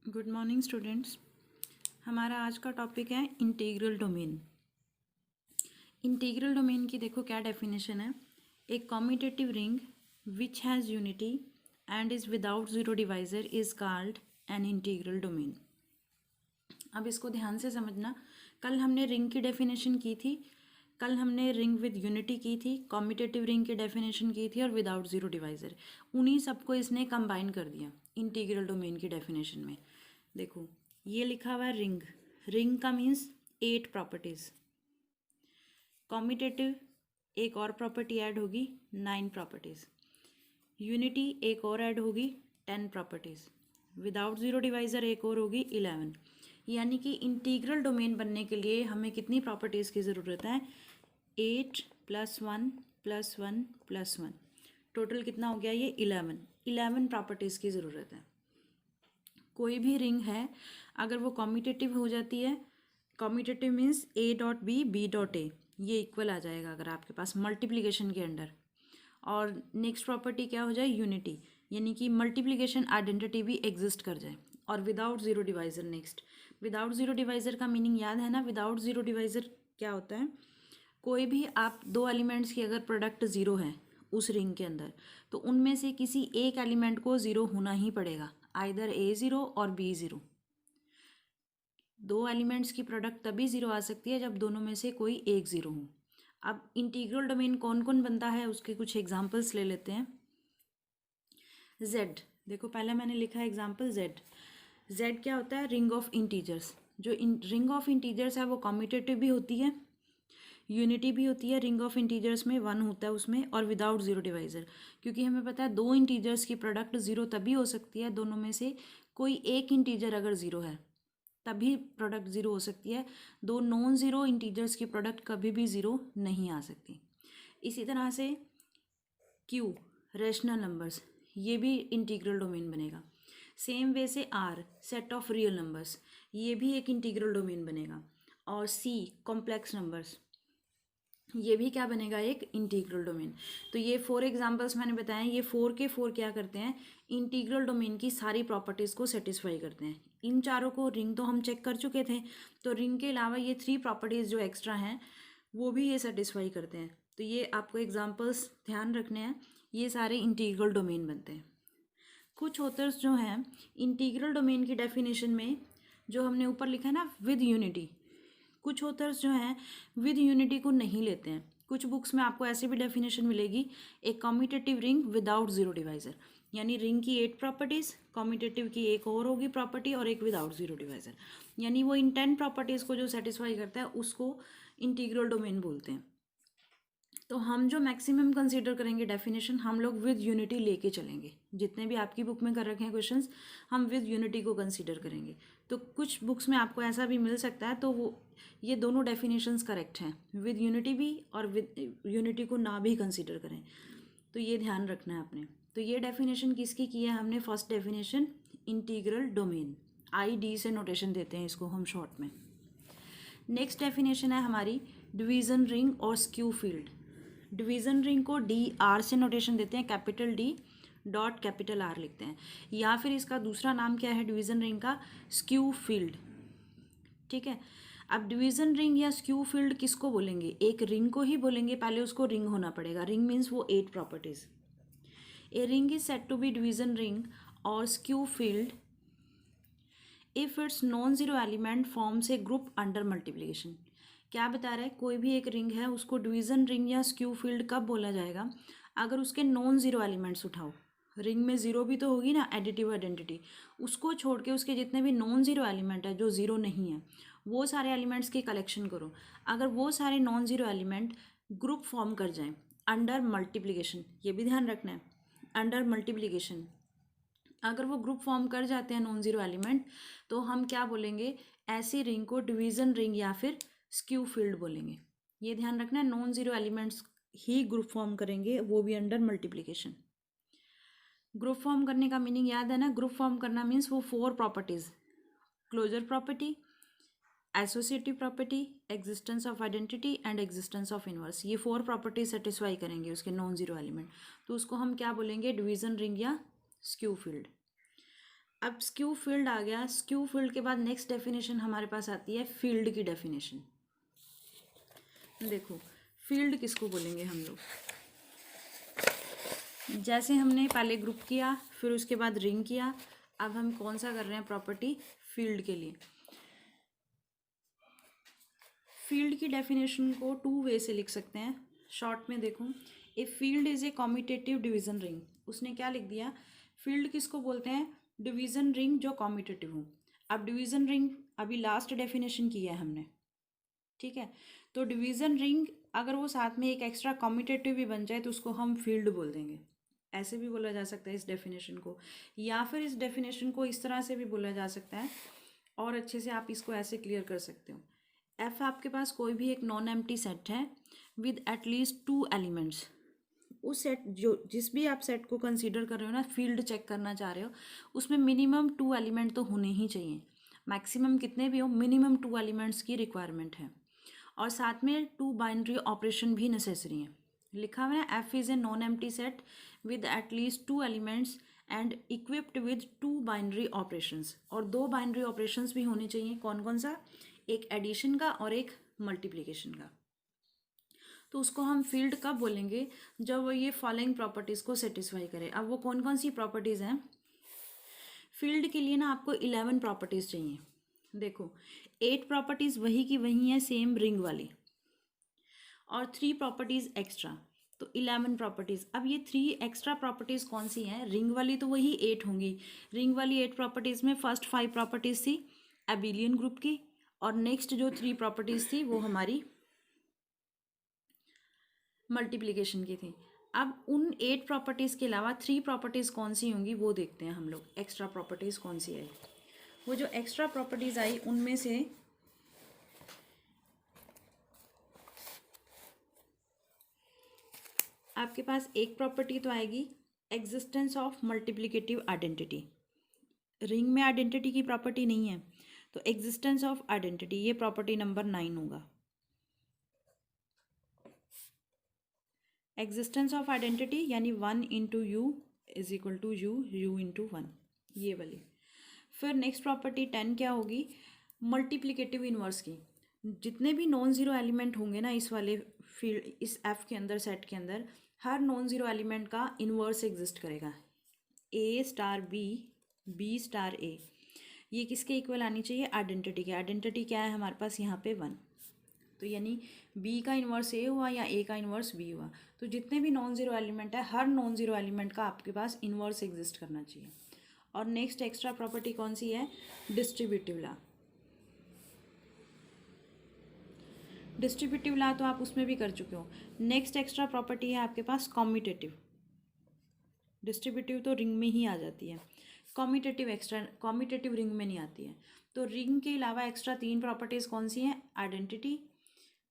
Good morning students. हमारा आज का टॉपिक है इंटीग्रल डोमेन। इंटीग्रल डोमेन की देखो क्या डेफिनेशन है। एक commutative ring which has unity and is without zero divisor is called an integral domain. अब इसको ध्यान से समझना। कल हमने रिंग की डेफिनेशन की थी, कल हमने रिंग विद यूनिटी की थी, कॉम्यूटेटिव रिंग की डेफिनेशन की थी और विदाउट ज़ीरो डिवाइज़र। उन्हीं सबको इसने कंबाइन कर दिया इंटीग्रल डोमेन की डेफिनेशन में। देखो ये लिखा हुआ है रिंग, रिंग का मीन्स 8 प्रॉपर्टीज़। कॉम्यूटेटिव एक और प्रॉपर्टी ऐड होगी 9 प्रॉपर्टीज़। यूनिटी एक और ऐड होगी 10 प्रॉपर्टीज़। विदाउट ज़ीरो डिवाइज़र एक और होगी 11। यानी कि इंटीग्रल डोमेन बनने के लिए हमें कितनी प्रॉपर्टीज़ की ज़रूरत है? 8 + 1 + 1 + 1, टोटल कितना हो गया ये? 11 प्रॉपर्टीज़ की ज़रूरत है। कोई भी रिंग है अगर वो कॉम्यूटेटिव हो जाती है, कॉम्यूटेटिव मीन्स A.B B.A, ये इक्वल आ जाएगा अगर आपके पास मल्टीप्लिकेशन के अंडर। और नेक्स्ट प्रॉपर्टी क्या हो जाए? यूनिटी, यानी कि मल्टीप्लिकेशन आइडेंटिटी भी एग्जिस्ट कर जाए। और without zero divisor. Next without zero divisor का मीनिंग याद है ना? विदाउट ज़ीरो डिवाइज़र क्या होता है? कोई भी आप दो एलिमेंट्स की अगर प्रोडक्ट ज़ीरो है उस रिंग के अंदर, तो उनमें से किसी एक एलिमेंट को ज़ीरो होना ही पड़ेगा, आइदर A0 और B0। दो एलिमेंट्स की प्रोडक्ट तभी ज़ीरो आ सकती है जब दोनों में से कोई एक ज़ीरो हो। अब इंटीग्रल डोमेन कौन कौन बनता है उसके कुछ एग्जांपल्स ले लेते हैं। Z, देखो पहले मैंने लिखा है एग्जांपल Z। Z क्या होता है? Ring of integers. जो रिंग ऑफ इंटीजर्स है वो कॉम्यूटेटिव भी होती है, यूनिटी भी होती है। रिंग ऑफ इंटीजर्स में 1 होता है उसमें, और विदाउट ज़ीरो डिवाइज़र। क्योंकि हमें पता है दो इंटीजर्स की प्रोडक्ट ज़ीरो तभी हो सकती है, दोनों में से कोई एक इंटीजर अगर ज़ीरो है तभी प्रोडक्ट ज़ीरो हो सकती है। दो नॉन ज़ीरो इंटीजर्स की प्रोडक्ट कभी भी ज़ीरो नहीं आ सकती। इसी तरह से Q, रैशनल नंबर्स, ये भी इंटीग्रल डोमेन बनेगा। सेम वे से R, set of real numbers, ये भी एक इंटीग्रल डोमेन बनेगा। और C, कॉम्प्लेक्स नंबर्स, ये भी क्या बनेगा? एक इंटीग्रल डोमेन। तो ये 4 एग्जांपल्स मैंने बताए, ये 4 के 4 क्या करते हैं? इंटीग्रल डोमेन की सारी प्रॉपर्टीज़ को सेटिस्फाई करते हैं। इन चारों को रिंग तो हम चेक कर चुके थे, तो रिंग के अलावा ये 3 प्रॉपर्टीज़ जो एक्स्ट्रा हैं वो भी ये सेटिस्फाई करते हैं। तो ये आपको एग्जाम्पल्स ध्यान रखने हैं, ये सारे इंटीग्रल डोमेन बनते हैं। कुछ ऑथर्स जो हैं इंटीग्रल डोमेन की डेफिनेशन में, जो हमने ऊपर लिखा है ना विद यूनिटी, कुछ ऑथर्स जो हैं विद यूनिटी को नहीं लेते हैं। कुछ बुक्स में आपको ऐसी भी डेफिनेशन मिलेगी, एक commutative ring without zero divisor, यानी रिंग की 8 प्रॉपर्टीज़, कॉम्यूटेटिव की एक और होगी प्रॉपर्टी और एक विदाउट ज़ीरो डिवाइज़र, यानी वो इन 10 प्रॉपर्टीज़ को जो सेटिस्फाई करता है उसको इंटीग्रल डोमेन बोलते हैं। तो हम जो मैक्सिमम कंसीडर करेंगे डेफिनेशन, हम लोग विद यूनिटी लेके चलेंगे। जितने भी आपकी बुक में कर रखे हैं क्वेश्चंस, हम विद यूनिटी को कंसीडर करेंगे। तो कुछ बुक्स में आपको ऐसा भी मिल सकता है, तो वो ये दोनों डेफिनेशंस करेक्ट हैं, विद यूनिटी भी और विद यूनिटी को ना भी कंसीडर करें। तो ये ध्यान रखना है आपने। तो ये डेफिनेशन किसकी की है हमने? First definition integral domain, ID से नोटेशन देते हैं इसको हम शॉर्ट में। नेक्स्ट डेफिनेशन है हमारी डिवीज़न रिंग और स्क्यू फील्ड। डिवीज़न रिंग को DR से नोटेशन देते हैं, capital D dot capital R लिखते हैं, या फिर इसका दूसरा नाम क्या है डिवीज़न रिंग का? Skew field. ठीक है। अब डिवीज़न रिंग या स्क्यू फील्ड किसको बोलेंगे? एक रिंग को ही बोलेंगे, पहले उसको रिंग होना पड़ेगा। रिंग मीन्स वो 8 properties. A ring is set to be division ring और skew field if it's non zero element forms a group under multiplication. क्या बता रहा है? कोई भी एक रिंग है उसको डिवीज़न रिंग या स्क्यू फील्ड कब बोला जाएगा? अगर उसके नॉन जीरो एलिमेंट्स उठाओ। रिंग में जीरो भी तो होगी ना, एडिटिव आइडेंटिटी, उसको छोड़ के उसके जितने भी नॉन जीरो एलिमेंट है जो जीरो नहीं है, वो सारे एलिमेंट्स की कलेक्शन करो। अगर वो सारे non zero element group form कर जाएं अंडर मल्टीप्लिकेशन, ये भी ध्यान रखना है, अंडर मल्टीप्लिकेशन अगर वो ग्रुप फॉर्म कर जाते हैं नॉन जीरो एलिमेंट, तो हम क्या बोलेंगे? ऐसी रिंग को डिवीज़न रिंग या फिर स्क्यू फील्ड बोलेंगे। ये ध्यान रखना है, नॉन जीरो एलिमेंट्स ही ग्रुप फॉर्म करेंगे, वो भी अंडर मल्टीप्लिकेशन। ग्रुप फॉर्म करने का मीनिंग याद है ना? ग्रुप फॉर्म करना मीन्स वो 4 properties, closure property, associative property, existence of identity and existence of inverse, ये 4 प्रॉपर्टी सेटिस्फाई करेंगे उसके नॉन जीरो एलिमेंट, तो उसको हम क्या बोलेंगे? डिवीज़न रिंग या स्क्यू फील्ड। अब स्क्यू फील्ड आ गया। स्क्यू फील्ड के बाद नेक्स्ट डेफिनेशन हमारे पास आती है फील्ड की डेफिनेशन। देखो फील्ड किसको बोलेंगे हम लोग, जैसे हमने पहले ग्रुप किया, फिर उसके बाद रिंग किया, अब हम कौन सा कर रहे हैं प्रॉपर्टी, फील्ड के लिए। फील्ड की डेफिनेशन को टू वे से लिख सकते हैं। शॉर्ट में देखो, a field is a commutative division ring. उसने क्या लिख दिया, फील्ड किसको बोलते हैं, डिवीजन रिंग जो कॉम्यूटेटिव हो। अब डिवीजन रिंग अभी लास्ट डेफिनेशन की है हमने, ठीक है। तो डिवीजन रिंग अगर वो साथ में एक एक्स्ट्रा कॉम्यूटेटिव भी बन जाए तो उसको हम फील्ड बोल देंगे। ऐसे भी बोला जा सकता है इस डेफिनेशन को, या फिर इस डेफिनेशन को इस तरह से भी बोला जा सकता है, और अच्छे से आप इसको ऐसे क्लियर कर सकते हो। एफ आपके पास कोई भी एक नॉन एम्प्टी सेट है विद एटलीस्ट टू एलिमेंट्स। उस सेट जो जिस भी आप सेट को कंसीडर कर रहे हो ना, फील्ड चेक करना चाह रहे हो, उसमें मिनिमम टू एलिमेंट तो होने ही चाहिए। मैक्सिमम कितने भी हो, मिनिमम टू एलिमेंट्स की रिक्वायरमेंट है, और साथ में टू बाइनरी ऑपरेशन भी नेसेसरी है। लिखा हुआ है F is a non empty set with at least two elements and equipped with two binary operations, और दो बाइनरी ऑपरेशंस भी होने चाहिए। कौन कौन सा, एक एडिशन का और एक मल्टीप्लिकेशन का। तो उसको हम फील्ड कब बोलेंगे, जब वो ये फॉलोइंग प्रॉपर्टीज़ को सेटिस्फाई करे। अब वो कौन कौन सी प्रॉपर्टीज़ हैं, फील्ड के लिए ना आपको 11 प्रॉपर्टीज़ चाहिए। देखो 8 प्रॉपर्टीज़ वही की वही है सेम रिंग वाली, और 3 प्रॉपर्टीज़ एक्स्ट्रा, तो 11 प्रॉपर्टीज़। अब ये 3 एक्स्ट्रा प्रॉपर्टीज़ कौन सी हैं, रिंग वाली तो वही 8 होंगी। रिंग वाली 8 प्रॉपर्टीज़ में फर्स्ट 5 प्रॉपर्टीज़ थी एबिलियन ग्रुप की, और नेक्स्ट जो 3 प्रॉपर्टीज़ थी वो हमारी मल्टीप्लिकेशन की थी। अब उन 8 प्रॉपर्टीज़ के अलावा 3 प्रॉपर्टीज़ कौन सी होंगी वो देखते हैं हम लोग, एक्स्ट्रा प्रॉपर्टीज़ कौन सी आई। वो जो एक्स्ट्रा प्रॉपर्टीज़ आई उनमें से आपके पास एक प्रॉपर्टी तो आएगी existence of multiplicative identity. Ring में आइडेंटिटी की प्रॉपर्टी नहीं है, तो एग्जिस्टेंस ऑफ आइडेंटिटी ये प्रॉपर्टी नंबर 9 होगा। एग्जिस्टेंस ऑफ आइडेंटिटी यानी 1 into u is equal to u, u into 1, ये वाली। फिर नेक्स्ट प्रॉपर्टी 10 क्या होगी, मल्टीप्लिकेटिव इनवर्स की। जितने भी नॉन ज़ीरो एलिमेंट होंगे ना इस वाले फील्ड, इस एफ के अंदर, सेट के अंदर, हर नॉन ज़ीरो एलिमेंट का इनवर्स एग्जिस्ट करेगा। ए star B, B star a, ये किसके इक्वल आनी चाहिए, आइडेंटिटी के। आइडेंटिटी क्या है हमारे पास यहाँ पे 1, तो यानी बी का इन्वर्स ए हुआ या ए का इन्वर्स बी हुआ। तो जितने भी नॉन ज़ीरो एलिमेंट है, हर नॉन ज़ीरो एलिमेंट का आपके पास इन्वर्स एग्जिस्ट करना चाहिए। और नेक्स्ट एक्स्ट्रा प्रॉपर्टी कौन सी है, डिस्ट्रीब्यूटिव लॉ। डिस्ट्रीब्यूटिव लॉ तो आप उसमें भी कर चुके हो। नेक्स्ट एक्स्ट्रा प्रॉपर्टी है आपके पास कॉम्यूटेटिव। डिस्ट्रीब्यूटिव तो रिंग में ही आ जाती है, कॉम्यूटेटिव एक्स्ट्रा, कॉम्यूटेटिव रिंग में नहीं आती है। तो रिंग के अलावा एक्स्ट्रा 3 प्रॉपर्टीज़ कौन सी हैं, आइडेंटिटी,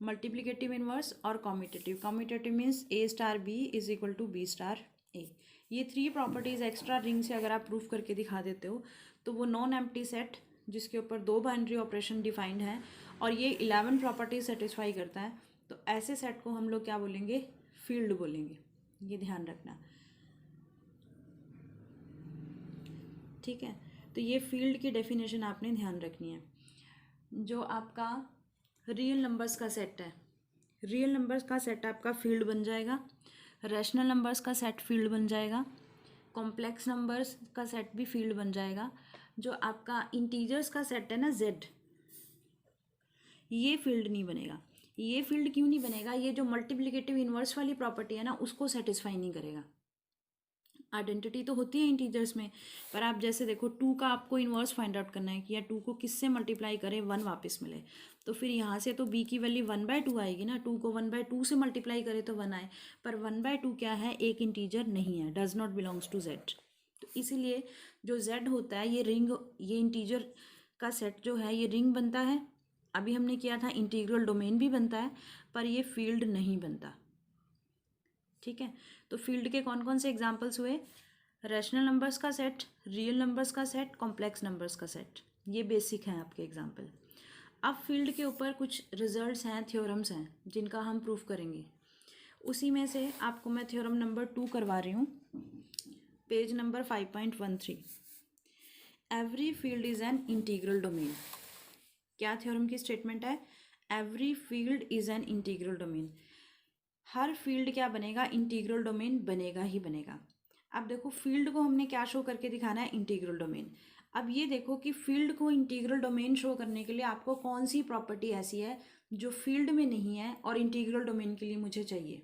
मल्टीप्लिकेटिव इनवर्स और commutative. Commutative means a star b is equal to b star a. ये 3 प्रॉपर्टीज़ एक्स्ट्रा रिंग से अगर आप प्रूफ करके दिखा देते हो तो वो नॉन एम्प्टी सेट जिसके ऊपर 2 बाइनरी ऑपरेशन डिफाइंड है और ये 11 प्रॉपर्टीज सेटिस्फाई करता है, तो ऐसे सेट को हम लोग क्या बोलेंगे, फील्ड बोलेंगे। ये ध्यान रखना, ठीक है। तो ये फील्ड की डेफिनेशन आपने ध्यान रखनी है। जो आपका रियल नंबर्स का सेट है, रियल नंबर्स का सेट आपका फील्ड बन जाएगा, रैशनल नंबर्स का सेट फील्ड बन जाएगा, कॉम्प्लेक्स नंबर्स का सेट भी फील्ड बन जाएगा। जो आपका इंटीजर्स का सेट है ना जेड, ये फील्ड नहीं बनेगा। ये फील्ड क्यों नहीं बनेगा, ये जो मल्टीप्लिकेटिव इनवर्स वाली प्रॉपर्टी है ना उसको सेटिस्फाई नहीं करेगा। आइडेंटिटी तो होती है इंटीजर्स में, पर आप जैसे देखो 2 का आपको इन्वर्स फाइंड आउट करना है कि या 2 को किससे मल्टीप्लाई करें 1 वापस मिले, तो फिर यहाँ से तो b की वैल्यू 1/2 आएगी ना। 2 को 1/2 से मल्टीप्लाई करें तो 1 आए, पर 1/2 क्या है, एक इंटीजर नहीं है, does not belongs to z। तो इसीलिए जो z होता है ये रिंग, ये इंटीजर का सेट जो है ये रिंग बनता है। अभी हमने किया था इंटीग्रल डोमेन भी बनता है, पर ये फील्ड नहीं बनता, ठीक है। तो फील्ड के कौन कौन से एग्जाम्पल्स हुए, रैशनल नंबर्स का सेट, रियल नंबर्स का सेट, कॉम्प्लेक्स नंबर्स का सेट, ये बेसिक हैं आपके एग्जाम्पल। अब फील्ड के ऊपर कुछ रिजल्ट्स हैं, थ्योरम्स हैं जिनका हम प्रूफ करेंगे। उसी में से आपको मैं थ्योरम नंबर 2 करवा रही हूँ, page number 5.13। Every field is an integral domain. क्या थ्योरम की स्टेटमेंट है? Every field is an integral domain. Her field क्या बनेगा? इंटीग्रल डोमेन बनेगा ही बनेगा। अब देखो फील्ड को हमने क्या शो करके दिखाना है? Integral domain. अब ये देखो कि फील्ड को इंटीग्रल डोमेन शो करने के लिए आपको कौन सी प्रॉपर्टी ऐसी है जो फील्ड में नहीं है और इंटीग्रल डोमेन के लिए मुझे चाहिए।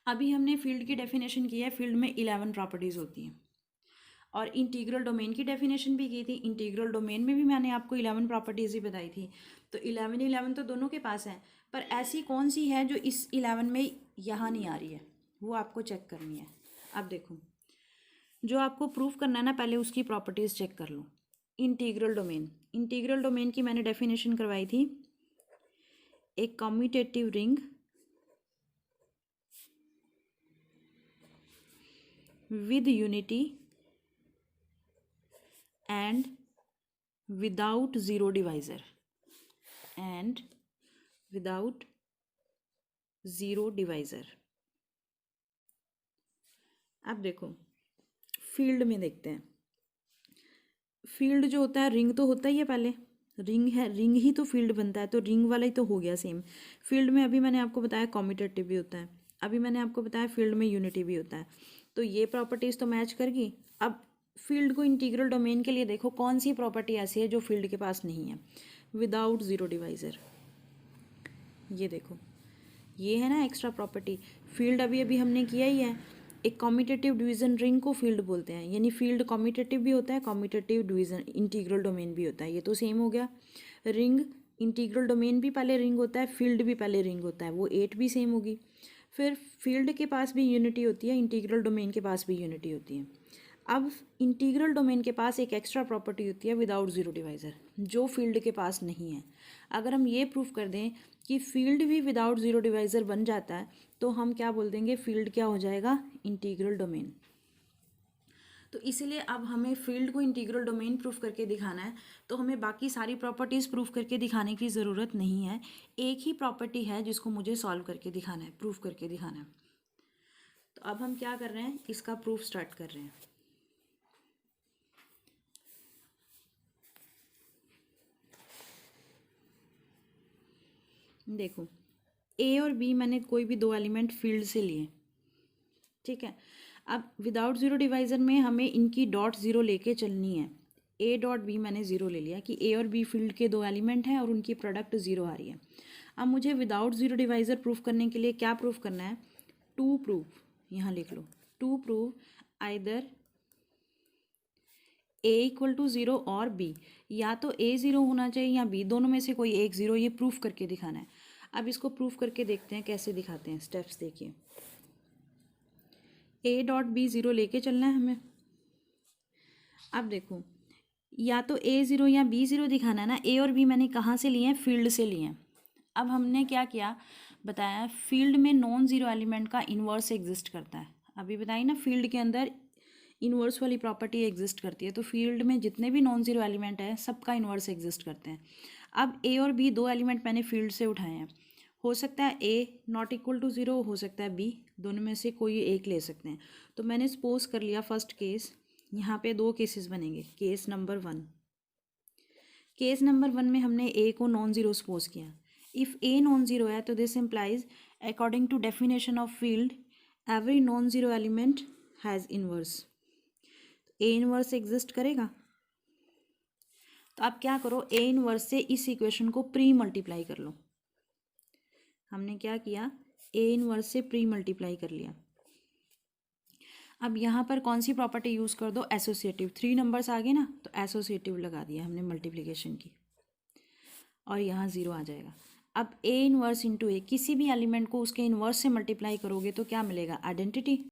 अभी हमने फील्ड की डेफिनेशन की है, फील्ड में 11 प्रॉपर्टीज़ होती हैं और इंटीग्रल डोमेन की डेफिनेशन भी की थी। इंटीग्रल डोमेन में भी मैंने आपको 11 प्रॉपर्टीज़ ही बताई थी। तो 11 तो दोनों के पास हैं, पर ऐसी कौन सी है जो इस 11 में यहाँ नहीं आ रही है, वो आपको चेक करनी है। अब देखो, जो आपको प्रूफ करना है ना, पहले उसकी प्रॉपर्टीज़ चेक कर लो। इंटीग्रल डोमेन की मैंने डेफिनेशन करवाई थी, एक commutative ring with unity and without zero divisor and without zero divisor। अब देखो फील्ड में देखते हैं। फील्ड जो होता है, रिंग तो होता ही है, पहले रिंग है, रिंग ही तो फील्ड बनता है, तो रिंग वाला ही तो हो गया सेम। फील्ड में अभी मैंने आपको बताया कम्यूटेटिव भी होता है, अभी मैंने आपको बताया फील्ड में यूनिटी भी होता है, तो ये प्रॉपर्टीज़ तो मैच कर गई। अब फील्ड को इंटीग्रल डोमेन के लिए देखो कौन सी प्रॉपर्टी ऐसी है जो फील्ड के पास नहीं है। विदाउट ज़ीरो डिवाइज़र, ये देखो, ये है ना एक्स्ट्रा प्रॉपर्टी। फील्ड अभी अभी हमने किया ही है। एक कम्यूटेटिव डिवीज़न रिंग को फील्ड बोलते हैं, यानी फील्ड कम्यूटेटिव भी होता है, कम्यूटेटिव डिवीज़न इंटीग्रल डोमेन भी होता है, ये तो सेम हो गया। रिंग इंटीग्रल डोमेन भी पहले रिंग होता है, फील्ड भी पहले रिंग होता है, वो 8 भी सेम होगी। फिर फील्ड के पास भी यूनिटी होती है, इंटीग्रल डोमेन के पास भी यूनिटी होती है। अब इंटीग्रल डोमेन के पास एक एक्स्ट्रा प्रॉपर्टी होती है विदाउट ज़ीरो डिवाइज़र, जो फील्ड के पास नहीं है। अगर हम ये प्रूफ कर दें कि फील्ड भी विदाउट ज़ीरो डिवाइज़र बन जाता है, तो हम क्या बोल देंगे? फील्ड क्या हो जाएगा? Integral domain. तो इसीलिए अब हमें फील्ड को इंटीग्रल डोमेन प्रूफ करके दिखाना है, तो हमें बाकी सारी प्रॉपर्टीज़ प्रूफ करके दिखाने की ज़रूरत नहीं है। एक ही प्रॉपर्टी है जिसको मुझे सॉल्व करके दिखाना है, प्रूफ करके दिखाना है। तो अब हम क्या कर रहे हैं? इसका प्रूफ स्टार्ट कर रहे हैं। देखो, ए और बी मैंने कोई भी दो एलिमेंट फील्ड से लिए, ठीक है। अब विदाउट ज़ीरो डिवाइज़र में हमें इनकी डॉट ज़ीरो लेके चलनी है। ए डॉट बी मैंने ज़ीरो ले लिया कि ए और बी फील्ड के दो एलिमेंट हैं और उनकी प्रोडक्ट ज़ीरो आ रही है। अब मुझे विदाउट ज़ीरो डिवाइज़र प्रूफ करने के लिए क्या प्रूफ करना है? टू प्रूफ, यहाँ लिख लो, to prove either a equal to zero और बी, या तो ए ज़ीरो होना चाहिए या बी, दोनों में से कोई एक ज़ीरो, ये प्रूफ करके दिखाना है। अब इसको प्रूफ करके देखते हैं कैसे दिखाते हैं। स्टेप्स देखिए, ए डॉट बी ज़ीरो लेके चलना है हमें। अब देखो, या तो ए ज़ीरो या बी ज़ीरो दिखाना है ना। ए और बी मैंने कहाँ से लिए हैं? फील्ड से लिए हैं। अब हमने क्या किया, बताया फील्ड में नॉन ज़ीरो एलिमेंट का इन्वर्स एग्जिस्ट करता है। अभी बताइए ना, फील्ड के अंदर इन्वर्स वाली प्रॉपर्टी एग्जिस्ट करती है, तो फील्ड में जितने भी नॉन ज़ीरो एलिमेंट हैं सबका इन्वर्स एग्जिस्ट करते हैं। अब ए और बी दो एलिमेंट मैंने फील्ड से उठाए हैं, हो सकता है ए नॉट इक्वल टू ज़ीरो, हो सकता है बी, दोनों में से कोई एक ले सकते हैं। तो मैंने सपोज कर लिया फर्स्ट केस, यहाँ पे दो केसेस बनेंगे। केस नंबर वन में हमने ए को नॉन ज़ीरो सपोज किया। इफ़ ए नॉन ज़ीरो है तो this implies according to definition of field every non zero element has inverse. A inverse exist करेगा, तो आप क्या करो, ए इन्वर्स से इस इक्वेशन को प्री मल्टीप्लाई कर लो। हमने क्या किया, ए इन्वर्स से प्री मल्टीप्लाई कर लिया। अब यहाँ पर कौन सी प्रॉपर्टी यूज़ कर दो? एसोसिएटिव। 3 नंबर्स आ गए ना, तो एसोसिएटिव लगा दिया हमने मल्टीप्लिकेशन की, और यहाँ ज़ीरो आ जाएगा। अब ए इन्वर्स इंटू ए, किसी भी एलिमेंट को उसके इन्वर्स से मल्टीप्लाई करोगे तो क्या मिलेगा? आइडेंटिटी।